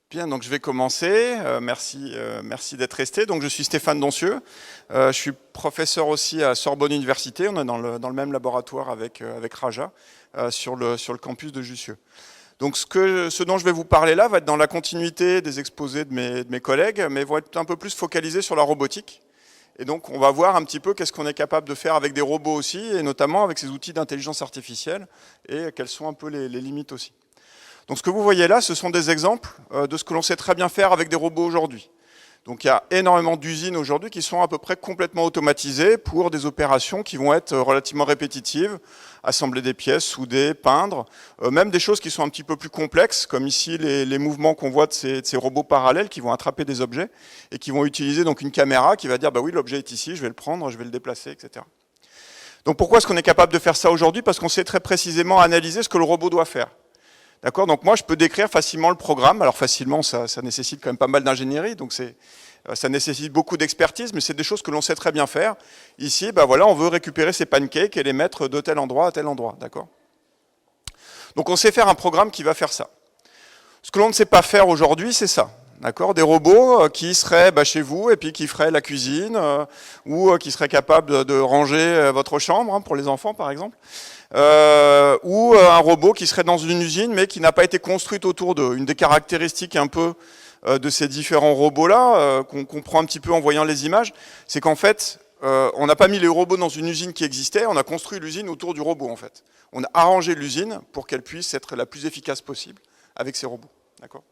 Bien, donc je vais commencer. Merci d'être resté. Donc je suis Stéphane Doncieux. Je suis professeur aussi à Sorbonne Université. On est dans le même laboratoire avec Raja sur le campus de Jussieu. Donc ce dont je vais vous parler là va être dans la continuité des exposés de mes collègues, mais vont être un peu plus focalisés sur la robotique. Et donc on va voir un petit peu qu'est-ce qu'on est capable de faire avec des robots aussi, et notamment avec ces outils d'intelligence artificielle, et quelles sont un peu les limites aussi. Donc ce que vous voyez là, ce sont des exemples de ce que l'on sait très bien faire avec des robots aujourd'hui. Donc il y a énormément d'usines aujourd'hui qui sont à peu près complètement automatisées pour des opérations qui vont être relativement répétitives, assembler des pièces, souder, peindre, même des choses qui sont un petit peu plus complexes, comme ici les mouvements qu'on voit de ces robots parallèles qui vont attraper des objets et qui vont utiliser donc une caméra qui va dire bah oui, l'objet est ici, je vais le prendre, je vais le déplacer, etc. Donc pourquoi est-ce qu'on est capable de faire ça aujourd'hui? Parce qu'on sait très précisément analyser ce que le robot doit faire. D'accord, donc moi je peux décrire facilement le programme. Alors facilement, ça nécessite quand même pas mal d'ingénierie, donc ça nécessite beaucoup d'expertise, mais c'est des choses que l'on sait très bien faire. Ici, ben voilà, on veut récupérer ces pancakes et les mettre de tel endroit à tel endroit, d'accord. Donc on sait faire un programme qui va faire ça. Ce que l'on ne sait pas faire aujourd'hui, c'est ça. D'accord, des robots qui seraient chez vous et puis qui feraient la cuisine ou qui seraient capables de ranger votre chambre pour les enfants par exemple. Ou un robot qui serait dans une usine mais qui n'a pas été construite autour d'eux. Une des caractéristiques un peu de ces différents robots-là, qu'on comprend un petit peu en voyant les images, c'est qu'en fait, on n'a pas mis les robots dans une usine qui existait, on a construit l'usine autour du robot en fait. On a arrangé l'usine pour qu'elle puisse être la plus efficace possible avec ces robots. D'accord ?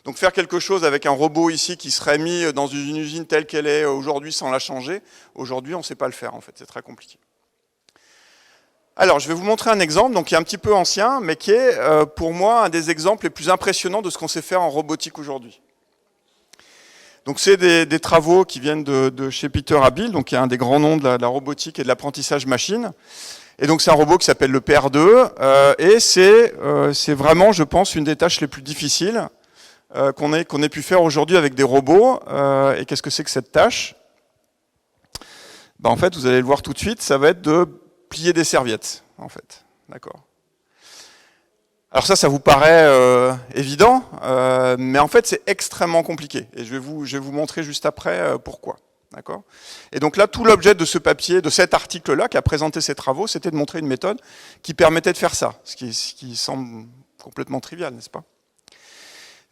Donc faire quelque chose avec un robot ici qui serait mis dans une usine telle qu'elle est aujourd'hui sans la changer, aujourd'hui on ne sait pas le faire en fait, c'est très compliqué. Alors, je vais vous montrer un exemple, donc qui est un petit peu ancien, mais qui est, pour moi, un des exemples les plus impressionnants de ce qu'on sait faire en robotique aujourd'hui. Donc, c'est des travaux qui viennent de chez Peter Habil, donc qui est un des grands noms de la robotique et de l'apprentissage machine. Et donc, c'est un robot qui s'appelle le PR2, et c'est vraiment, je pense, une des tâches les plus difficiles qu'on ait pu faire aujourd'hui avec des robots. Et qu'est-ce que c'est que cette tâche? En fait, vous allez le voir tout de suite, ça va être de plier des serviettes, en fait. D'accord. Alors ça vous paraît évident, mais en fait, c'est extrêmement compliqué. Et je vais vous montrer juste après pourquoi. D'accord. Et donc là, tout l'objet de ce papier, de cet article-là, qui a présenté ces travaux, c'était de montrer une méthode qui permettait de faire ça, ce qui semble complètement trivial, n'est-ce pas?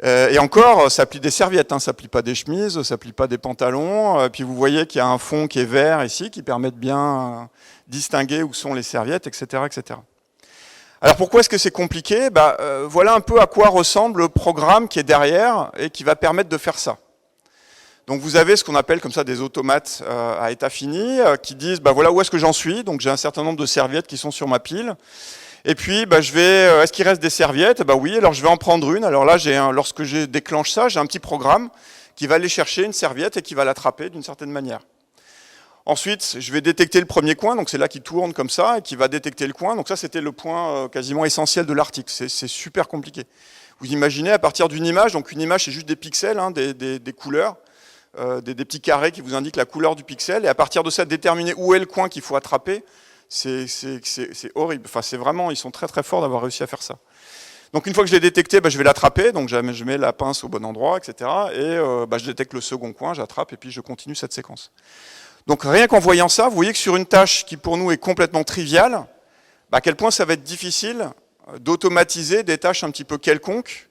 Et encore, ça plie des serviettes, ça plie pas des chemises, ça plie pas des pantalons. Puis vous voyez qu'il y a un fond qui est vert ici, qui permet de bien distinguer où sont les serviettes, etc., etc. Alors pourquoi est-ce que c'est compliqué? Voilà un peu à quoi ressemble le programme qui est derrière et qui va permettre de faire ça. Donc vous avez ce qu'on appelle comme ça des automates à état fini qui disent voilà où est-ce que j'en suis. Donc j'ai un certain nombre de serviettes qui sont sur ma pile. Et puis, est-ce qu'il reste des serviettes? Oui, alors je vais en prendre une. Alors là, lorsque je déclenche ça, j'ai un petit programme qui va aller chercher une serviette et qui va l'attraper d'une certaine manière. Ensuite, je vais détecter le premier coin, donc c'est là qu'il tourne comme ça, et qui va détecter le coin. Donc ça, c'était le point quasiment essentiel de l'article. C'est super compliqué. Vous imaginez, à partir d'une image, donc une image, c'est juste des pixels, des couleurs, des petits carrés qui vous indiquent la couleur du pixel, et à partir de ça, déterminer où est le coin qu'il faut attraper. C'est horrible. Enfin, c'est vraiment, ils sont très très forts d'avoir réussi à faire ça. Donc une fois que je l'ai détecté, je vais l'attraper. Donc je mets la pince au bon endroit, etc. Et je détecte le second coin, j'attrape et puis je continue cette séquence. Donc rien qu'en voyant ça, vous voyez que sur une tâche qui pour nous est complètement triviale, à quel point ça va être difficile d'automatiser des tâches un petit peu quelconques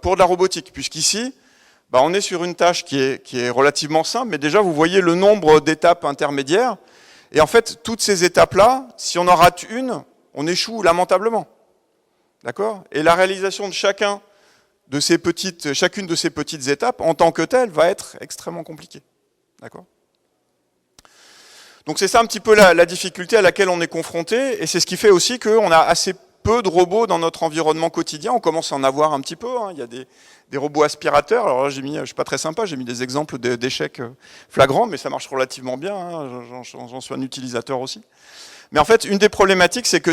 pour de la robotique. Puisqu'ici, on est sur une tâche qui est relativement simple, mais déjà vous voyez le nombre d'étapes intermédiaires. Et en fait, toutes ces étapes-là, si on en rate une, on échoue lamentablement. D'accord? Et la réalisation de chacune de ces petites étapes, en tant que telle, va être extrêmement compliquée. D'accord? Donc c'est ça un petit peu la difficulté à laquelle on est confronté, et c'est ce qui fait aussi qu'on a assez peu de robots dans notre environnement quotidien. On commence à en avoir un petit peu. Il y a des robots aspirateurs. Alors là, je suis pas très sympa, j'ai mis des exemples d'échecs flagrants, mais ça marche relativement bien. J'en suis un utilisateur aussi. Mais en fait, une des problématiques, c'est que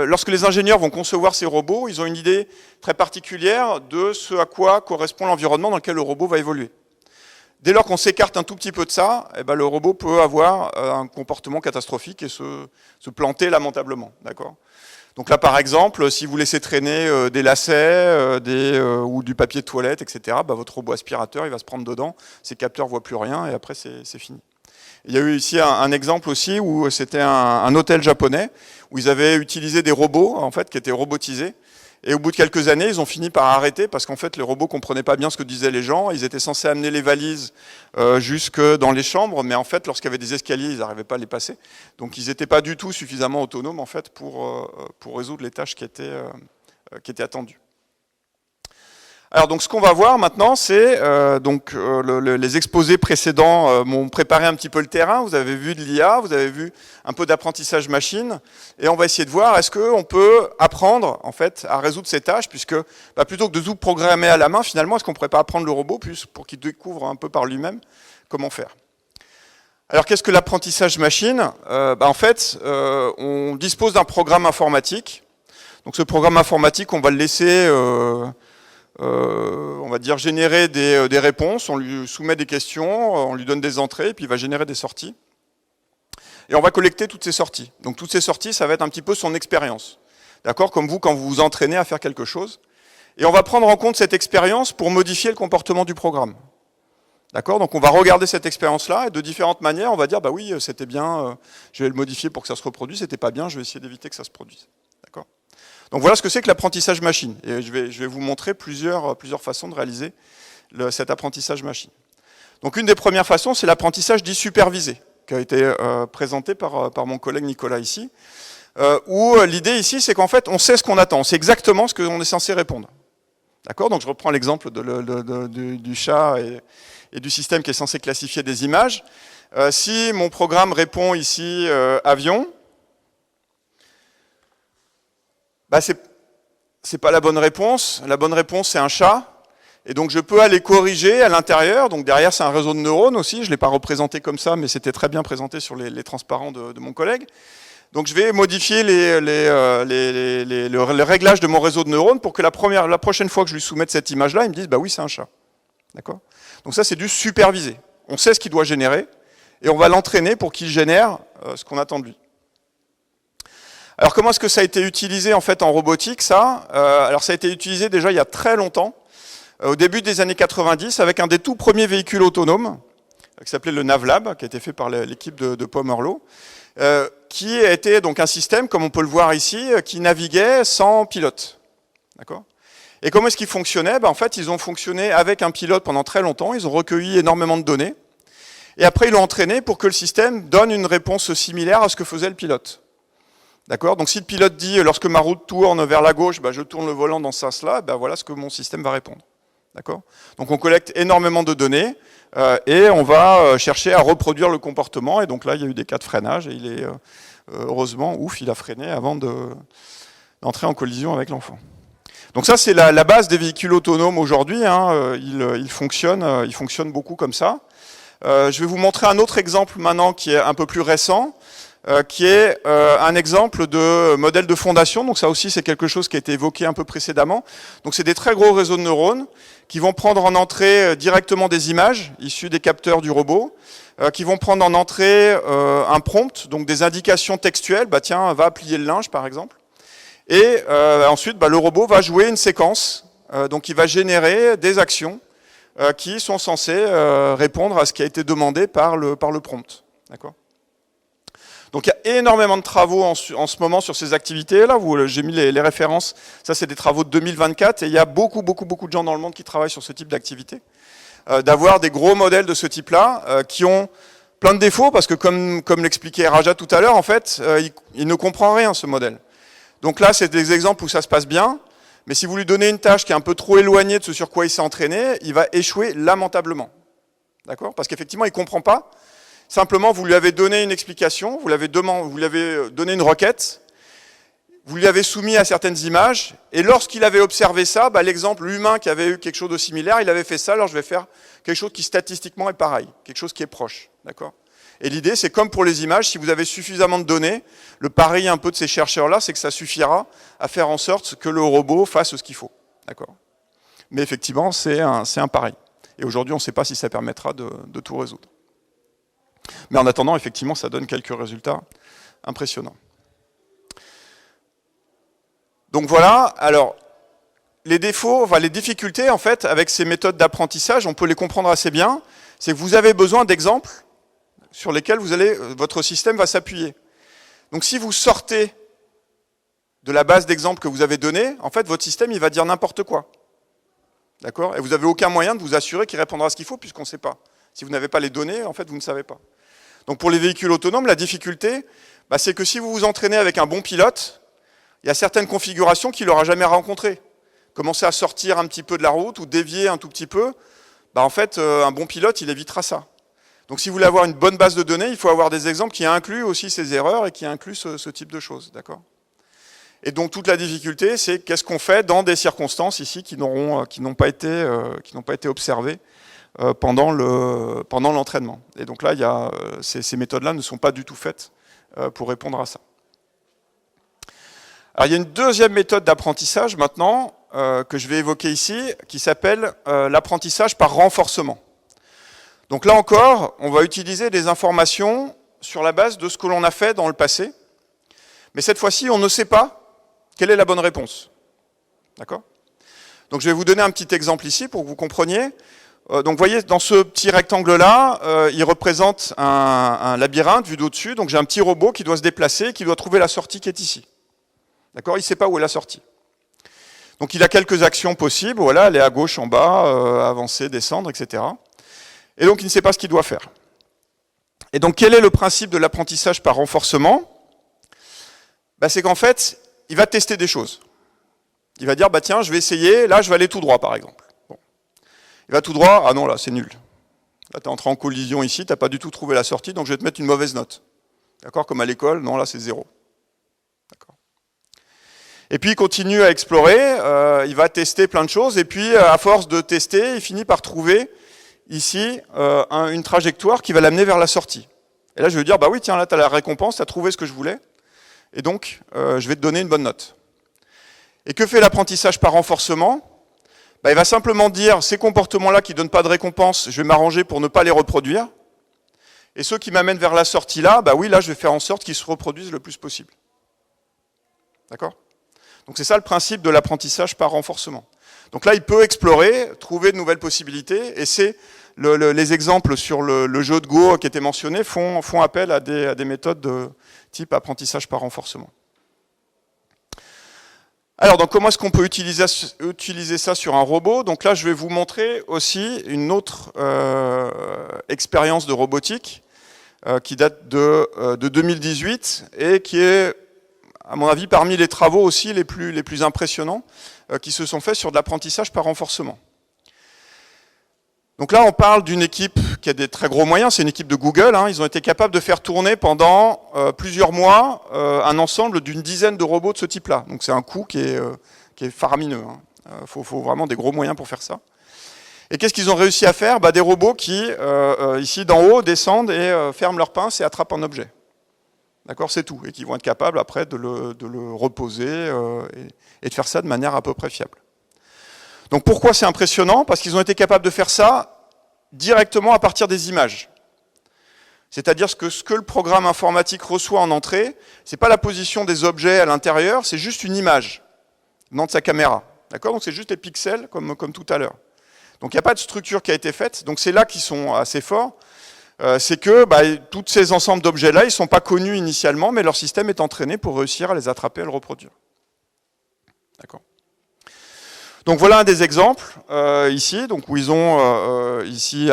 lorsque les ingénieurs vont concevoir ces robots, ils ont une idée très particulière de ce à quoi correspond l'environnement dans lequel le robot va évoluer. Dès lors qu'on s'écarte un tout petit peu de ça, le robot peut avoir un comportement catastrophique et se planter lamentablement. D'accord ? Donc là, par exemple, si vous laissez traîner des lacets ou du papier de toilette, etc., bah, votre robot aspirateur, il va se prendre dedans, ses capteurs ne voient plus rien, et après, c'est fini. Il y a eu ici un exemple aussi où c'était un hôtel japonais, où ils avaient utilisé des robots, en fait, qui étaient robotisés. Et au bout de quelques années, ils ont fini par arrêter parce qu'en fait, les robots comprenaient pas bien ce que disaient les gens. Ils étaient censés amener les valises jusque dans les chambres, mais en fait, lorsqu'il y avait des escaliers, ils n'arrivaient pas à les passer. Donc, ils n'étaient pas du tout suffisamment autonomes en fait pour résoudre les tâches qui étaient attendues. Alors donc ce qu'on va voir maintenant, c'est les exposés précédents m'ont préparé un petit peu le terrain. Vous avez vu de l'IA, vous avez vu un peu d'apprentissage machine, et on va essayer de voir est-ce qu'on peut apprendre en fait à résoudre ces tâches, puisque plutôt que de tout programmer à la main, finalement, est-ce qu'on ne pourrait pas apprendre le robot pour qu'il découvre un peu par lui-même comment faire. Alors qu'est-ce que l'apprentissage machine? En fait, on dispose d'un programme informatique. Donc ce programme informatique, on va le laisser on va dire générer des réponses, on lui soumet des questions, on lui donne des entrées, et puis il va générer des sorties. Et on va collecter toutes ces sorties. Donc toutes ces sorties, ça va être un petit peu son expérience. D'accord? Comme vous, quand vous vous entraînez à faire quelque chose. Et on va prendre en compte cette expérience pour modifier le comportement du programme. D'accord? Donc on va regarder cette expérience-là, et de différentes manières, on va dire, bah oui, c'était bien, je vais le modifier pour que ça se reproduise, c'était pas bien, je vais essayer d'éviter que ça se produise. D'accord? Donc voilà ce que c'est que l'apprentissage machine. Et je vais vous montrer plusieurs façons de réaliser cet apprentissage machine. Donc une des premières façons, c'est l'apprentissage dit supervisé, qui a été présenté par mon collègue Nicolas ici, où l'idée ici, c'est qu'en fait, on sait ce qu'on attend, on sait exactement ce qu'on est censé répondre. D'accord? Donc je reprends l'exemple du chat et du système qui est censé classifier des images. Si mon programme répond ici avion, bah c'est pas la bonne réponse. La bonne réponse, c'est un chat. Et donc, je peux aller corriger à l'intérieur. Donc, derrière, c'est un réseau de neurones aussi. Je ne l'ai pas représenté comme ça, mais c'était très bien présenté sur les transparents de mon collègue. Donc, je vais modifier le réglage de mon réseau de neurones pour que la prochaine fois que je lui soumette cette image-là, il me dise, bah oui, c'est un chat. D'accord? Donc, ça, c'est du supervisé. On sait ce qu'il doit générer et on va l'entraîner pour qu'il génère ce qu'on attend de lui. Alors comment est-ce que ça a été utilisé en fait en robotique ça Alors ça a été utilisé déjà il y a très longtemps, au début des années 90, avec un des tout premiers véhicules autonomes, qui s'appelait le NavLab, qui a été fait par l'équipe de Pomerleau, qui était donc un système, comme on peut le voir ici, qui naviguait sans pilote. D'accord ? Et comment est-ce qu'il fonctionnait ? En fait, ils ont fonctionné avec un pilote pendant très longtemps, ils ont recueilli énormément de données, et après ils l'ont entraîné pour que le système donne une réponse similaire à ce que faisait le pilote. D'accord ? Donc si le pilote dit, lorsque ma route tourne vers la gauche, je tourne le volant dans ce sens-là, voilà ce que mon système va répondre. D'accord ? Donc on collecte énormément de données et on va chercher à reproduire le comportement. Et donc là, il y a eu des cas de freinage et il est heureusement, il a freiné avant d'entrer en collision avec l'enfant. Donc ça, c'est la base des véhicules autonomes aujourd'hui. Ils fonctionnent beaucoup comme ça. Je vais vous montrer un autre exemple maintenant qui est un peu plus récent. Qui est un exemple de modèle de fondation. Donc ça aussi, c'est quelque chose qui a été évoqué un peu précédemment. Donc c'est des très gros réseaux de neurones qui vont prendre en entrée directement des images issues des capteurs du robot, qui vont prendre en entrée un prompt, donc des indications textuelles. Tiens, va plier le linge, par exemple. Et ensuite, le robot va jouer une séquence. Donc il va générer des actions qui sont censées répondre à ce qui a été demandé par le prompt. D'accord ? Donc il y a énormément de travaux en ce moment sur ces activités-là. J'ai mis les références. Ça, c'est des travaux de 2024. Et il y a beaucoup de gens dans le monde qui travaillent sur ce type d'activité. D'avoir des gros modèles de ce type-là qui ont plein de défauts parce que, comme l'expliquait Raja tout à l'heure, en fait, il ne comprend rien, ce modèle. Donc là, c'est des exemples où ça se passe bien. Mais si vous lui donnez une tâche qui est un peu trop éloignée de ce sur quoi il s'est entraîné, il va échouer lamentablement. D'accord ? Parce qu'effectivement, il ne comprend pas. Simplement, vous lui avez donné une explication, vous lui avez donné une requête, vous lui avez soumis à certaines images, et lorsqu'il avait observé ça, l'exemple humain qui avait eu quelque chose de similaire, il avait fait ça, alors je vais faire quelque chose qui statistiquement est pareil, quelque chose qui est proche. D'accord ? Et l'idée, c'est comme pour les images, si vous avez suffisamment de données, le pari un peu de ces chercheurs-là, c'est que ça suffira à faire en sorte que le robot fasse ce qu'il faut. D'accord ? Mais effectivement, c'est un pari. Et aujourd'hui, on ne sait pas si ça permettra de tout résoudre. Mais en attendant, effectivement, ça donne quelques résultats impressionnants. Donc voilà, alors les défauts, enfin les difficultés en fait avec ces méthodes d'apprentissage, on peut les comprendre assez bien, c'est que vous avez besoin d'exemples sur lesquels votre système va s'appuyer. Donc si vous sortez de la base d'exemples que vous avez donnée, en fait votre système il va dire n'importe quoi. D'accord? Et vous n'avez aucun moyen de vous assurer qu'il répondra à ce qu'il faut puisqu'on ne sait pas. Si vous n'avez pas les données, en fait vous ne savez pas. Donc pour les véhicules autonomes, la difficulté, c'est que si vous vous entraînez avec un bon pilote, il y a certaines configurations qu'il n'aura jamais rencontrées. Commencer à sortir un petit peu de la route ou dévier un tout petit peu, en fait, un bon pilote, il évitera ça. Donc si vous voulez avoir une bonne base de données, il faut avoir des exemples qui incluent aussi ces erreurs et qui incluent ce type de choses. D'accord ? Et donc toute la difficulté, c'est qu'est-ce qu'on fait dans des circonstances ici qui n'ont pas été observées pendant l'entraînement. Et donc là, ces méthodes-là ne sont pas du tout faites pour répondre à ça. Alors il y a une deuxième méthode d'apprentissage maintenant que je vais évoquer ici, qui s'appelle l'apprentissage par renforcement. Donc là encore, on va utiliser des informations sur la base de ce que l'on a fait dans le passé, mais cette fois-ci, on ne sait pas quelle est la bonne réponse. D'accord ? Donc je vais vous donner un petit exemple ici pour que vous compreniez. Donc vous voyez, dans ce petit rectangle-là, il représente un labyrinthe vu d'au-dessus. Donc j'ai un petit robot qui doit se déplacer, qui doit trouver la sortie qui est ici. D'accord ? Il ne sait pas où est la sortie. Donc il a quelques actions possibles, voilà, aller à gauche, en bas, avancer, descendre, etc. Et donc il ne sait pas ce qu'il doit faire. Et donc quel est le principe de l'apprentissage par renforcement ? C'est qu'en fait, il va tester des choses. Il va dire, tiens, je vais essayer, là je vais aller tout droit par exemple. Bon. Il va tout droit, ah non là c'est nul. Là tu es entré en collision ici, tu n'as pas du tout trouvé la sortie, donc je vais te mettre une mauvaise note. D'accord ? Comme à l'école, non là c'est 0. D'accord. Et puis il continue à explorer, il va tester plein de choses, et puis à force de tester, il finit par trouver ici une trajectoire qui va l'amener vers la sortie. Et là je vais lui dire, oui tiens là tu as la récompense, tu as trouvé ce que je voulais, et donc je vais te donner une bonne note. Et que fait l'apprentissage par renforcement ? Il va simplement dire, ces comportements-là qui ne donnent pas de récompense, je vais m'arranger pour ne pas les reproduire, et ceux qui m'amènent vers la sortie là, oui là je vais faire en sorte qu'ils se reproduisent le plus possible. D'accord ? Donc c'est ça le principe de l'apprentissage par renforcement. Donc là, il peut explorer, trouver de nouvelles possibilités, et c'est les exemples sur le jeu de Go qui étaient mentionnés font appel à des méthodes de type apprentissage par renforcement. Alors, donc, comment est-ce qu'on peut utiliser ça sur un robot ? Donc là, je vais vous montrer aussi une autre expérience de robotique qui date de 2018 et qui est, à mon avis, parmi les travaux aussi les plus impressionnants qui se sont faits sur de l'apprentissage par renforcement. Donc là, on parle d'une équipe qui a des très gros moyens, c'est une équipe de Google. Ils ont été capables de faire tourner pendant plusieurs mois un ensemble d'une dizaine de robots de ce type-là. Donc c'est un coût qui est faramineux. Faut vraiment des gros moyens pour faire ça. Et qu'est-ce qu'ils ont réussi à faire ? Des robots qui, ici d'en haut, descendent et ferment leurs pinces et attrapent un objet. D'accord, c'est tout. Et qui vont être capables après de le reposer et de faire ça de manière à peu près fiable. Donc pourquoi c'est impressionnant ? Parce qu'ils ont été capables de faire ça directement à partir des images. C'est-à-dire que ce que le programme informatique reçoit en entrée, c'est pas la position des objets à l'intérieur, c'est juste une image venant de sa caméra. D'accord ? Donc c'est juste des pixels comme tout à l'heure. Donc il n'y a pas de structure qui a été faite. Donc c'est là qu'ils sont assez forts. C'est que tous ces ensembles d'objets-là, ils ne sont pas connus initialement, mais leur système est entraîné pour réussir à les attraper et à le reproduire. D'accord ? Donc voilà un des exemples ici, donc où ils ont ici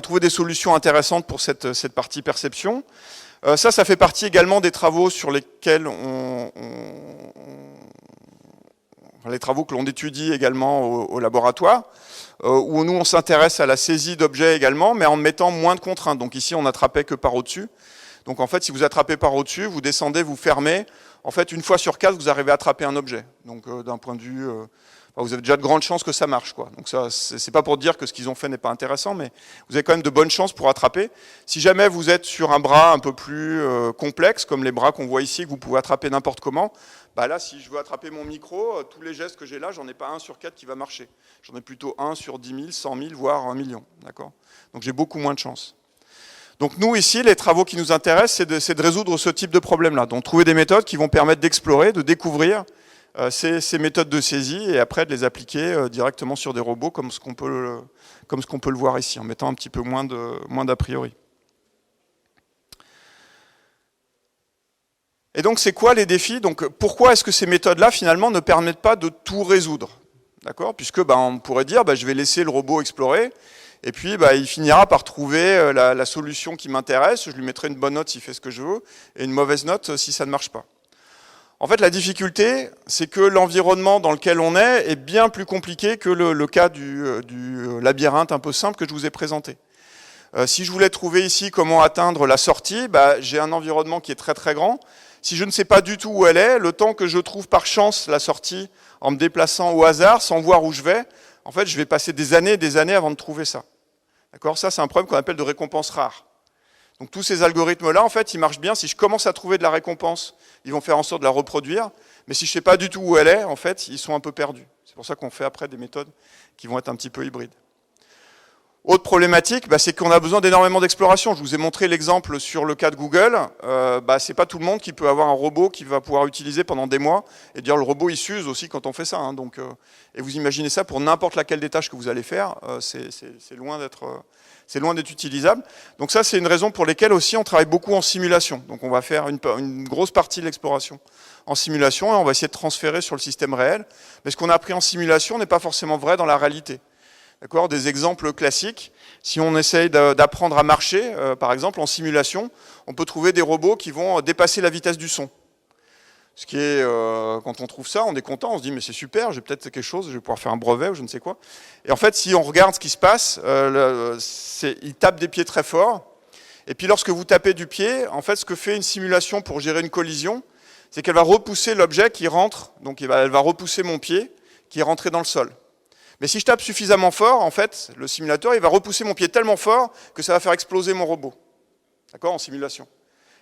trouvé des solutions intéressantes pour cette partie perception. Ça fait partie également des travaux sur lesquels les travaux que l'on étudie également au laboratoire, où nous on s'intéresse à la saisie d'objets également, mais en mettant moins de contraintes. Donc ici on n'attrapait que par au-dessus. Donc en fait si vous attrapez par au-dessus, vous descendez, vous fermez. En fait une fois sur 4 vous arrivez à attraper un objet. Donc d'un point de vue, vous avez déjà de grandes chances que ça marche, quoi. Donc ça c'est pas pour dire que ce qu'ils ont fait n'est pas intéressant, mais vous avez quand même de bonnes chances pour attraper. Si jamais vous êtes sur un bras un peu plus complexe, comme les bras qu'on voit ici, que vous pouvez attraper n'importe comment, là, si je veux attraper mon micro, tous les gestes que j'ai là, j'en ai pas 1 sur 4 qui va marcher. J'en ai plutôt 1 sur 10 000, 100 000, voire 1 million. D'accord ? Donc j'ai beaucoup moins de chance. Donc nous, ici, les travaux qui nous intéressent, c'est de résoudre ce type de problème-là. Donc trouver des méthodes qui vont permettre d'explorer, de découvrir ces méthodes de saisie et après de les appliquer directement sur des robots comme ce qu'on peut le voir ici, en mettant un petit peu moins d'a priori. Et donc, c'est quoi les défis? Donc, pourquoi est-ce que ces méthodes-là, finalement, ne permettent pas de tout résoudre? D'accord? Puisque, on pourrait dire, je vais laisser le robot explorer, et puis, il finira par trouver la solution qui m'intéresse, je lui mettrai une bonne note s'il fait ce que je veux, et une mauvaise note si ça ne marche pas. En fait, la difficulté, c'est que l'environnement dans lequel on est bien plus compliqué que le cas du labyrinthe un peu simple que je vous ai présenté. Si je voulais trouver ici comment atteindre la sortie, j'ai un environnement qui est très très grand. Si je ne sais pas du tout où elle est, le temps que je trouve par chance la sortie en me déplaçant au hasard, sans voir où je vais, en fait, je vais passer des années avant de trouver ça. D'accord? Ça, c'est un problème qu'on appelle de récompense rare. Donc tous ces algorithmes-là, en fait, ils marchent bien. Si je commence à trouver de la récompense, ils vont faire en sorte de la reproduire. Mais si je ne sais pas du tout où elle est, en fait, ils sont un peu perdus. C'est pour ça qu'on fait après des méthodes qui vont être un petit peu hybrides. Autre problématique, c'est qu'on a besoin d'énormément d'exploration. Je vous ai montré l'exemple sur le cas de Google. C'est pas tout le monde qui peut avoir un robot qui va pouvoir utiliser pendant des mois. Et dire le robot, il s'use aussi quand on fait ça. Donc, et vous imaginez ça pour n'importe laquelle des tâches que vous allez faire, c'est loin d'être utilisable. Donc ça, c'est une raison pour laquelle aussi on travaille beaucoup en simulation. Donc on va faire une grosse partie de l'exploration en simulation et on va essayer de transférer sur le système réel. Mais ce qu'on a appris en simulation n'est pas forcément vrai dans la réalité. D'accord? Des exemples classiques, si on essaye d'apprendre à marcher, par exemple en simulation, on peut trouver des robots qui vont dépasser la vitesse du son. Ce qui est, quand on trouve ça, on est content, on se dit mais c'est super, j'ai peut-être quelque chose, je vais pouvoir faire un brevet ou je ne sais quoi. Et en fait, si on regarde ce qui se passe, il tape des pieds très fort. Et puis lorsque vous tapez du pied, en fait, ce que fait une simulation pour gérer une collision, c'est qu'elle va repousser l'objet qui rentre, donc elle va repousser mon pied qui est rentré dans le sol. Mais si je tape suffisamment fort, en fait, le simulateur, il va repousser mon pied tellement fort que ça va faire exploser mon robot. D'accord? En simulation.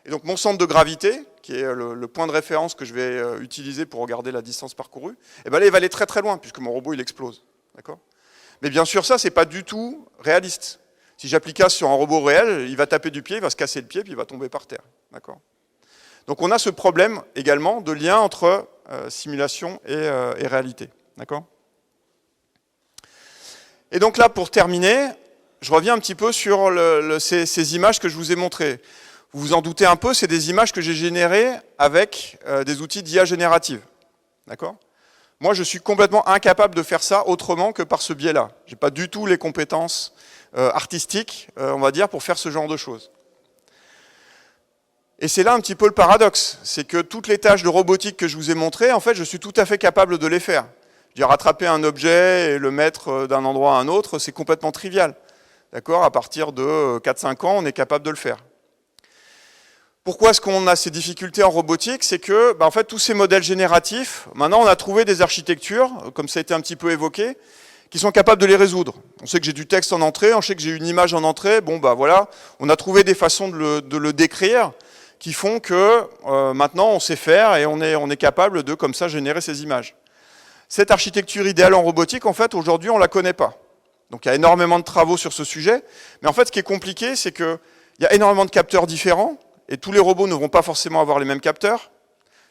Et donc mon centre de gravité, qui est le point de référence que je vais utiliser pour regarder la distance parcourue, là, il va aller très très loin, puisque mon robot, il explose. D'accord? Mais bien sûr, ça, c'est pas du tout réaliste. Si j'applique ça sur un robot réel, il va taper du pied, il va se casser le pied, puis il va tomber par terre. D'accord? Donc on a ce problème également de lien entre simulation et réalité. D'accord? Et donc là, pour terminer, je reviens un petit peu sur ces images que je vous ai montrées. Vous vous en doutez un peu, c'est des images que j'ai générées avec des outils d'IA générative. D'accord? Moi, je suis complètement incapable de faire ça autrement que par ce biais-là. Je n'ai pas du tout les compétences artistiques, on va dire, pour faire ce genre de choses. Et c'est là un petit peu le paradoxe, c'est que toutes les tâches de robotique que je vous ai montrées, en fait, je suis tout à fait capable de les faire. Je veux dire, rattraper un objet et le mettre d'un endroit à un autre, c'est complètement trivial. D'accord? À partir de 4-5 ans, on est capable de le faire. Pourquoi est-ce qu'on a ces difficultés en robotique? C'est que, en fait, tous ces modèles génératifs, maintenant, on a trouvé des architectures, comme ça a été un petit peu évoqué, qui sont capables de les résoudre. On sait que j'ai du texte en entrée, on sait que j'ai une image en entrée, voilà, on a trouvé des façons de le décrire qui font que maintenant, on sait faire et on est capable de, comme ça, générer ces images. Cette architecture idéale en robotique, en fait, aujourd'hui, on ne la connaît pas. Donc, il y a énormément de travaux sur ce sujet. Mais en fait, ce qui est compliqué, c'est qu'il y a énormément de capteurs différents, et tous les robots ne vont pas forcément avoir les mêmes capteurs.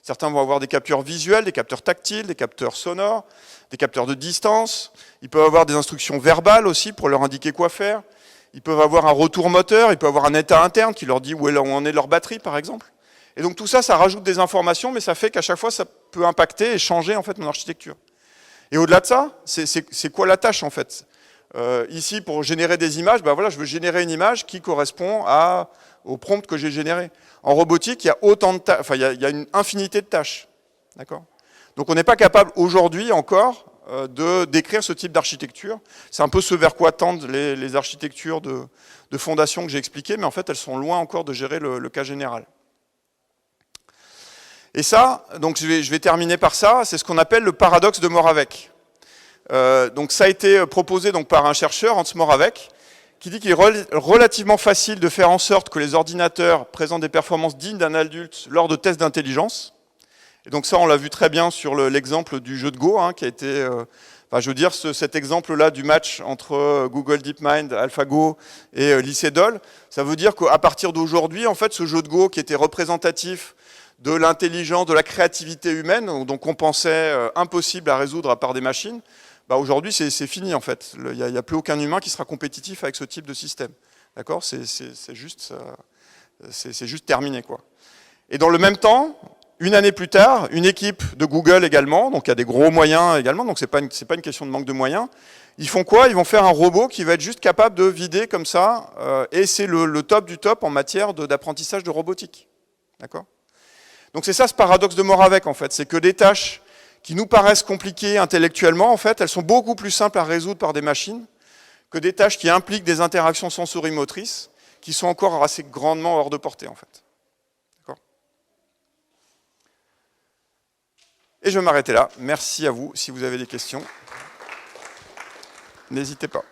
Certains vont avoir des capteurs visuels, des capteurs tactiles, des capteurs sonores, des capteurs de distance. Ils peuvent avoir des instructions verbales aussi pour leur indiquer quoi faire. Ils peuvent avoir un retour moteur, ils peuvent avoir un état interne qui leur dit où en est leur batterie, par exemple. Et donc, tout ça, ça rajoute des informations, mais ça fait qu'à chaque fois, ça peut impacter et changer, en fait, mon architecture. Et au-delà de ça, c'est quoi la tâche en fait? Ici, pour générer des images, voilà, je veux générer une image qui correspond au prompt que j'ai généré. En robotique, il y a autant de tâches, il y a une infinité de tâches. D'accord? Donc on n'est pas capable aujourd'hui encore de décrire ce type d'architecture. C'est un peu ce vers quoi tendent les architectures de fondation que j'ai expliquées, mais en fait, elles sont loin encore de gérer le cas général. Et ça, donc je vais terminer par ça, c'est ce qu'on appelle le paradoxe de Moravec. Donc ça a été proposé donc, par un chercheur, Hans Moravec, qui dit qu'il est relativement facile de faire en sorte que les ordinateurs présentent des performances dignes d'un adulte lors de tests d'intelligence. Et donc ça, on l'a vu très bien sur l'exemple du jeu de Go, qui a été... je veux dire, cet exemple-là du match entre Google DeepMind, AlphaGo et LycéDol, ça veut dire qu'à partir d'aujourd'hui, en fait, ce jeu de Go qui était représentatif de l'intelligence, de la créativité humaine, donc on pensait impossible à résoudre à part des machines, bah aujourd'hui c'est fini en fait. Il n'y a plus aucun humain qui sera compétitif avec ce type de système. D'accord ? C'est juste terminé, quoi. Et dans le même temps, une année plus tard, une équipe de Google également, donc il y a des gros moyens également, donc c'est pas une question de manque de moyens. Ils font quoi? Ils vont faire un robot qui va être juste capable de vider comme ça, et c'est le top du top en matière d'apprentissage de robotique. D'accord? Donc c'est ça ce paradoxe de Moravec en fait, c'est que des tâches qui nous paraissent compliquées intellectuellement, en fait, elles sont beaucoup plus simples à résoudre par des machines que des tâches qui impliquent des interactions sensorimotrices qui sont encore assez grandement hors de portée en fait. D'accord ? Et je vais m'arrêter là. Merci à vous. Si vous avez des questions, n'hésitez pas.